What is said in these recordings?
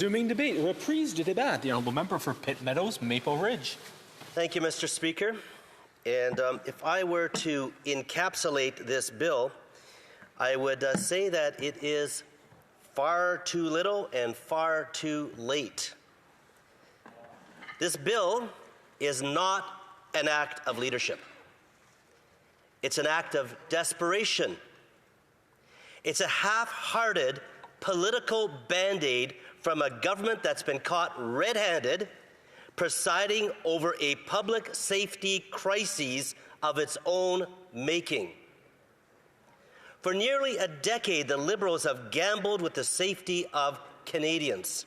Resuming debate, reprise du débat. The honourable member for Pitt Meadows, Maple Ridge. Thank you, Mr. Speaker. And if I were to encapsulate this bill, I would say that it is far too little and far too late. This bill is not an act of leadership. It's an act of desperation. It's a half-hearted political band-aid from a government that's been caught red-handed presiding over a public safety crisis of its own making. For nearly a decade, the Liberals have gambled with the safety of Canadians.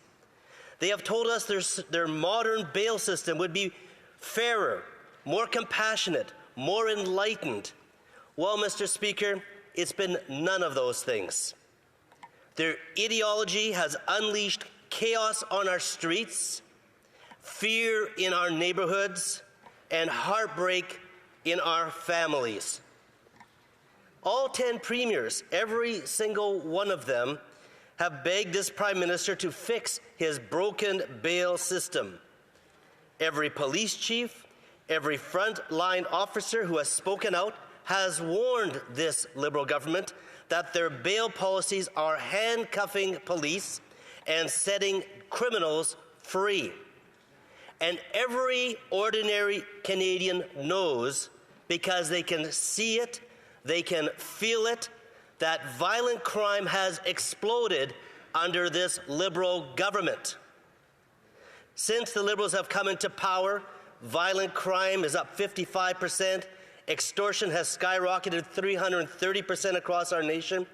They have told us their modern bail system would be fairer, more compassionate, more enlightened. Well, Mr. Speaker, it's been none of those things. Their ideology has unleashed chaos on our streets, fear in our neighborhoods, and heartbreak in our families. All 10 premiers, every single one of them, have begged this Prime Minister to fix his broken bail system. Every police chief, every front-line officer who has spoken out has warned this Liberal government that their bail policies are handcuffing police and setting criminals free. And every ordinary Canadian knows, because they can see it, they can feel it, that violent crime has exploded under this Liberal government. Since the Liberals have come into power, violent crime is up 55%, extortion has skyrocketed 330% across our nation,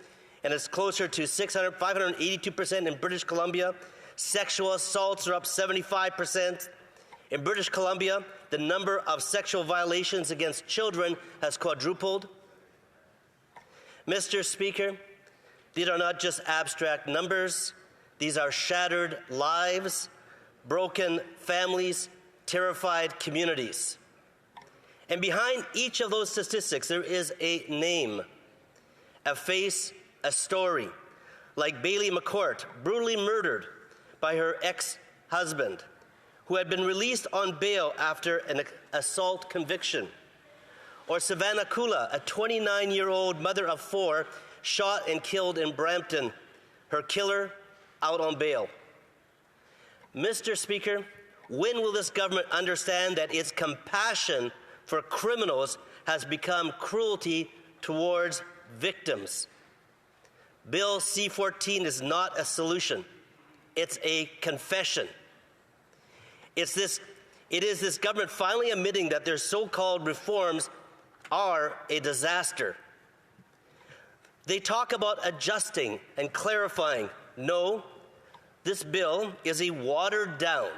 and it's closer to 582% in British Columbia. Sexual assaults are up 75%. In British Columbia, the number of sexual violations against children has quadrupled. Mr. Speaker, these are not just abstract numbers. These are shattered lives, broken families, terrified communities. And behind each of those statistics, there is a name, a face, a story. Like Bailey McCourt, brutally murdered by her ex-husband, who had been released on bail after an assault conviction. Or Savannah Kula, a 29-year-old mother of 4, shot and killed in Brampton, her killer out on bail. Mr. Speaker, when will this government understand that its compassion for criminals has become cruelty towards victims? Bill C-14 is not a solution. It's a confession. It is this government finally admitting that their so-called reforms are a disaster. They talk about adjusting and clarifying. No, this bill is a watered-down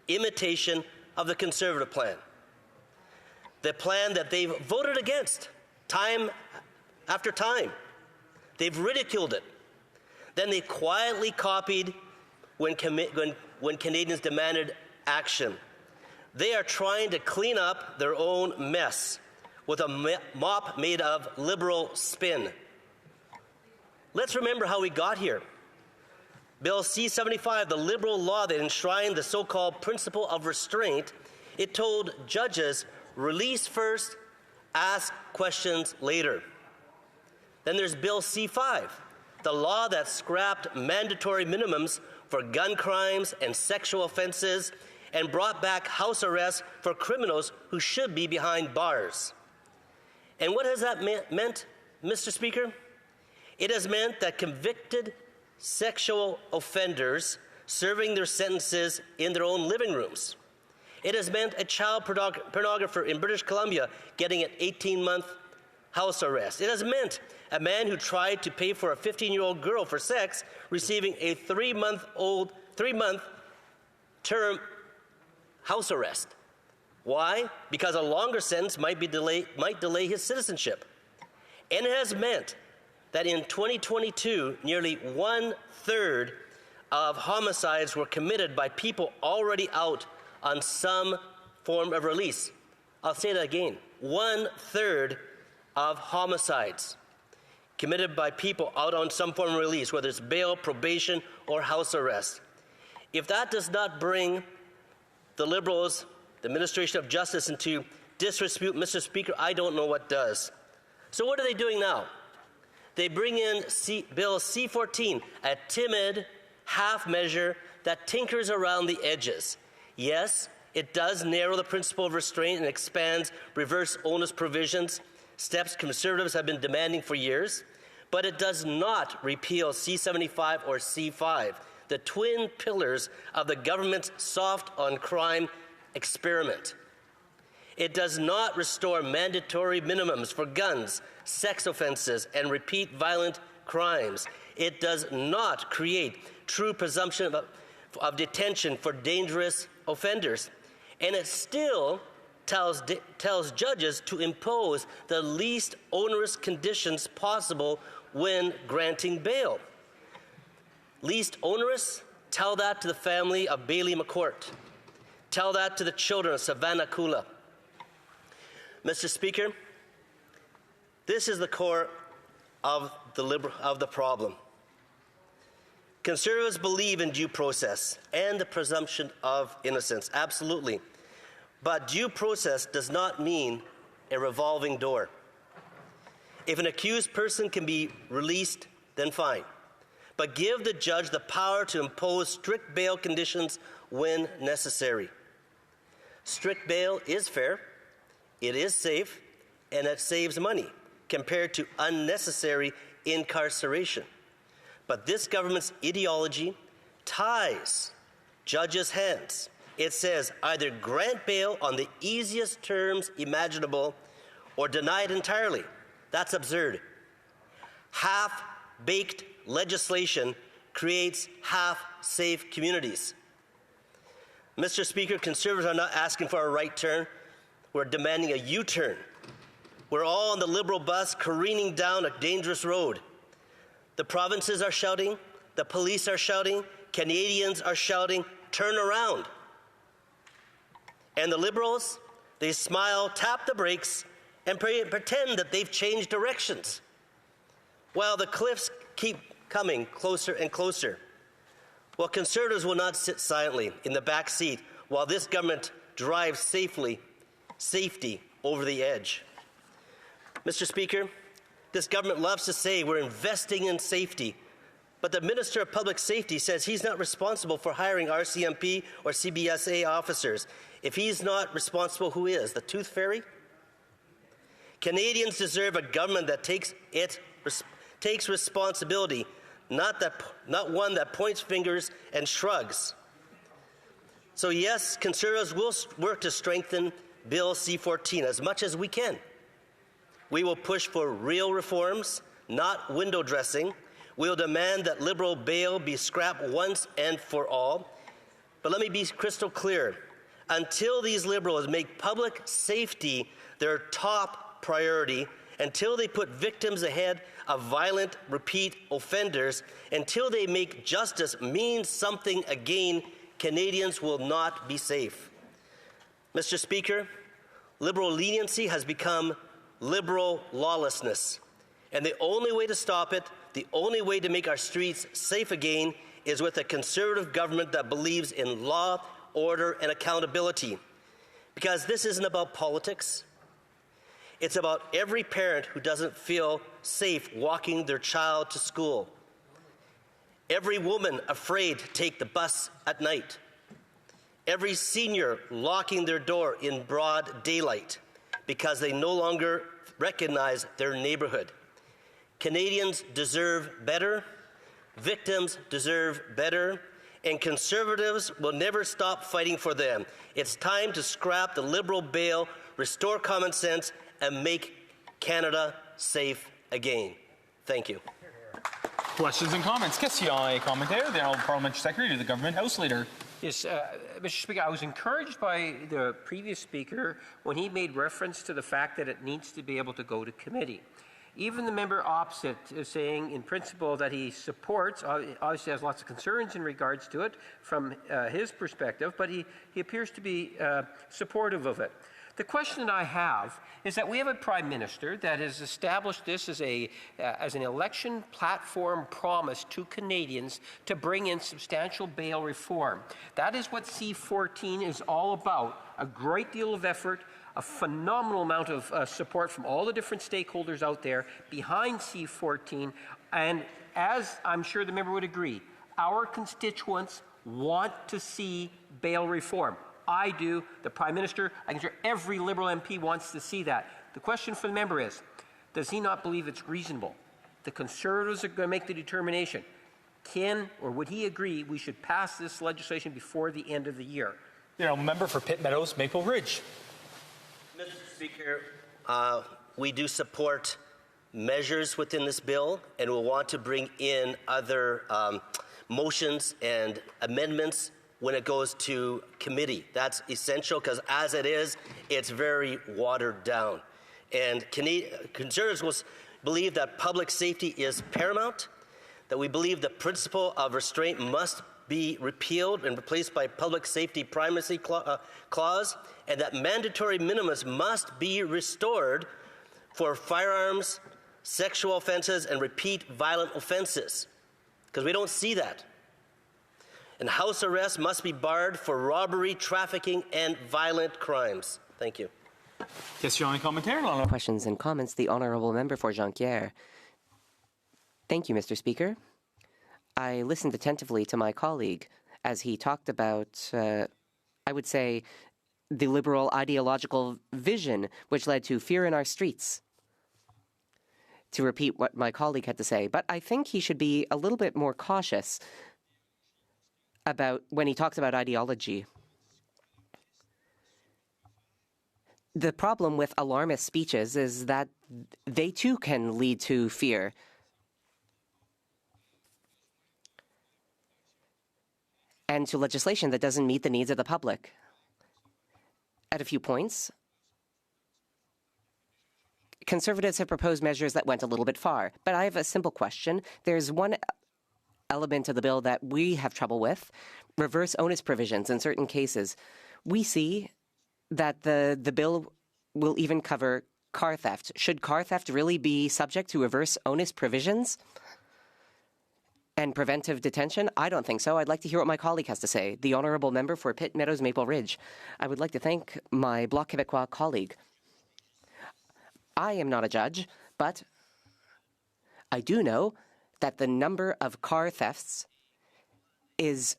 imitation of the Conservative plan. The plan that they've voted against time after time. They've ridiculed it. Then they quietly copied when Canadians demanded action. They are trying to clean up their own mess with a mop made of Liberal spin. Let's remember how we got here. Bill C-75, the Liberal law that enshrined the so-called principle of restraint, it told judges, release first, ask questions later. Then there's Bill C-5, the law that scrapped mandatory minimums for gun crimes and sexual offenses and brought back house arrest for criminals who should be behind bars. And what has that meant, Mr. Speaker? It has meant that convicted sexual offenders serving their sentences in their own living rooms. It has meant a child pornographer in British Columbia getting an 18-month house arrest. It has meant a man who tried to pay for a 15-year-old girl for sex receiving a 3-month term house arrest. Why? Because a longer sentence might delay his citizenship. And it has meant that in 2022, nearly 1/3 of homicides were committed by people already out on some form of release. I'll say that again. 1/3 of homicides committed by people out on some form of release, whether it's bail, probation, or house arrest. If that does not bring the Liberals, the administration of justice, into disrepute, Mr. Speaker, I don't know what does. So what are they doing now? They bring in Bill C-14, a timid half measure that tinkers around the edges. Yes, it does narrow the principle of restraint and expands reverse onus provisions, steps Conservatives have been demanding for years, but it does not repeal C-75 or C-5, the twin pillars of the government's soft-on-crime experiment. It does not restore mandatory minimums for guns, sex offenses, and repeat violent crimes. It does not create true presumption of detention for dangerous offenders. And it still tells judges to impose the least onerous conditions possible when granting bail. Least onerous? Tell that to the family of Bailey McCourt. Tell that to the children of Savannah Kula. Mr. Speaker, this is the core of the problem. Conservatives believe in due process and the presumption of innocence, absolutely. But due process does not mean a revolving door. If an accused person can be released, then fine. But give the judge the power to impose strict bail conditions when necessary. Strict bail is fair, it is safe, and it saves money compared to unnecessary incarceration. But this government's ideology ties judges' hands. It says either grant bail on the easiest terms imaginable or deny it entirely. That's absurd. Half-baked legislation creates half-safe communities. Mr. Speaker, Conservatives are not asking for a right turn. We're demanding a U-turn. We're all on the Liberal bus careening down a dangerous road. The provinces are shouting, the police are shouting, Canadians are shouting, turn around. And the Liberals, they smile, tap the brakes, and pretend that they've changed directions, while the cliffs keep coming closer and closer. Well, Conservatives will not sit silently in the back seat while this government drives safety over the edge. Mr. Speaker, this government loves to say we're investing in safety, but the Minister of Public Safety says he's not responsible for hiring RCMP or CBSA officers. If he's not responsible, who is? The Tooth Fairy? Canadians deserve a government that takes responsibility, not one that points fingers and shrugs. So yes, Conservatives will work to strengthen Bill C-14 as much as we can. We will push for real reforms, not window dressing. We will demand that Liberal bail be scrapped once and for all. But let me be crystal clear. Until these Liberals make public safety their top priority, until they put victims ahead of violent repeat offenders, until they make justice mean something again, Canadians will not be safe. Mr. Speaker, Liberal leniency has become Liberal lawlessness. And the only way to stop it, the only way to make our streets safe again, is with a Conservative government that believes in law, order, and accountability. Because this isn't about politics. It's about every parent who doesn't feel safe walking their child to school. Every woman afraid to take the bus at night. Every senior locking their door in broad daylight because they no longer recognize their neighborhood. Canadians deserve better, victims deserve better, and Conservatives will never stop fighting for them. It's time to scrap the Liberal bail, restore common sense, and make Canada safe again. Thank you. Questions and comments. Question et commentaire. The Honourable Parliamentary Secretary to the Government House Leader. Yes, Mr. Speaker, I was encouraged by the previous speaker when he made reference to the fact that it needs to be able to go to committee. Even the member opposite is saying in principle that he supports, obviously has lots of concerns in regards to it from his perspective, but he appears to be supportive of it. The question that I have is that we have a Prime Minister that has established this as an election platform promise to Canadians to bring in substantial bail reform. That is what C-14 is all about. A great deal of effort, a phenomenal amount of support from all the different stakeholders out there behind C-14, and as I'm sure the member would agree, our constituents want to see bail reform. I do, the Prime Minister, I'm sure every Liberal MP wants to see that. The question for the member is, does he not believe it's reasonable? The Conservatives are going to make the determination. Can, or would he agree, we should pass this legislation before the end of the year? Member for Pitt Meadows, Maple Ridge. Mr. Speaker, we do support measures within this bill, and we'll want to bring in other motions and amendments when it goes to committee. That's essential because as it is, it's very watered down. And Conservatives will believe that public safety is paramount, that we believe the principle of restraint must be repealed and replaced by public safety primacy clause, and that mandatory minimums must be restored for firearms, sexual offenses, and repeat violent offenses, because we don't see that. And house arrest must be barred for robbery, trafficking, and violent crimes. Thank you. Question and commentaire. Questions and comments. The Honourable Member for Jonquière. Thank you, Mr. Speaker. I listened attentively to my colleague as he talked about, I would say, the Liberal ideological vision which led to fear in our streets, to repeat what my colleague had to say. But I think he should be a little bit more cautious about when he talks about ideology. The problem with alarmist speeches is that they too can lead to fear. And to legislation that doesn't meet the needs of the public. At a few points, Conservatives have proposed measures that went a little bit far. But I have a simple question. There's one element of the bill that we have trouble with, reverse onus provisions in certain cases. We see that the bill will even cover car theft. Should car theft really be subject to reverse onus provisions and preventive detention? I don't think so. I'd like to hear what my colleague has to say. The Honourable Member for Pitt Meadows, Maple Ridge. I would like to thank my Bloc Québécois colleague. I am not a judge, but I do know that the number of car thefts is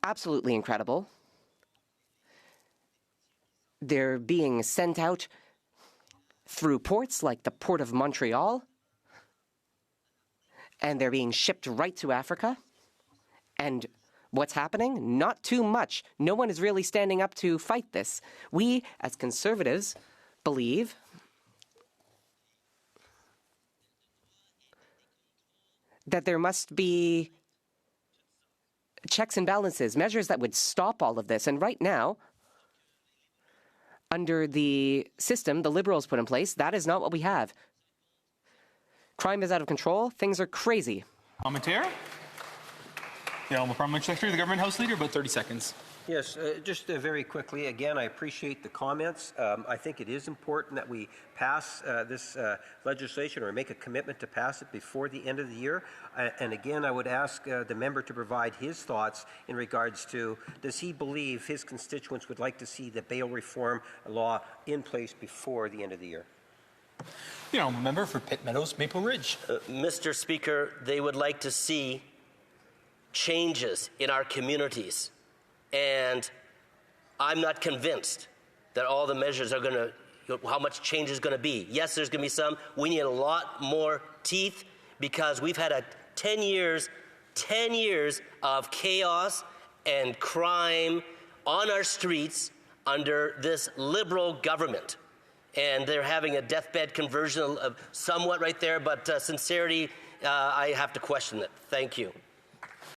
absolutely incredible. They're being sent out through ports like the Port of Montreal, and they're being shipped right to Africa. And what's happening? Not too much. No one is really standing up to fight this. We, as Conservatives, believe that there must be checks and balances, measures that would stop all of this. And right now, under the system the Liberals put in place, that is not what we have. Crime is out of control. Things are crazy. Commentaire. The Honourable Parliamentary Secretary, the Government House Leader, about 30 seconds. Yes, just very quickly, again, I appreciate the comments. I think it is important that we pass this legislation or make a commitment to pass it before the end of the year. And again, I would ask the member to provide his thoughts in regards to, does he believe his constituents would like to see the bail reform law in place before the end of the year? The Honourable Member for Pitt Meadows, Maple Ridge. Mr. Speaker, they would like to see changes in our communities. And I'm not convinced that all the measures are going to, how much change is going to be. Yes, there's going to be some. We need a lot more teeth because we've had 10 years of chaos and crime on our streets under this Liberal government. And they're having a deathbed conversion of somewhat right there, but sincerity, I have to question it. Thank you.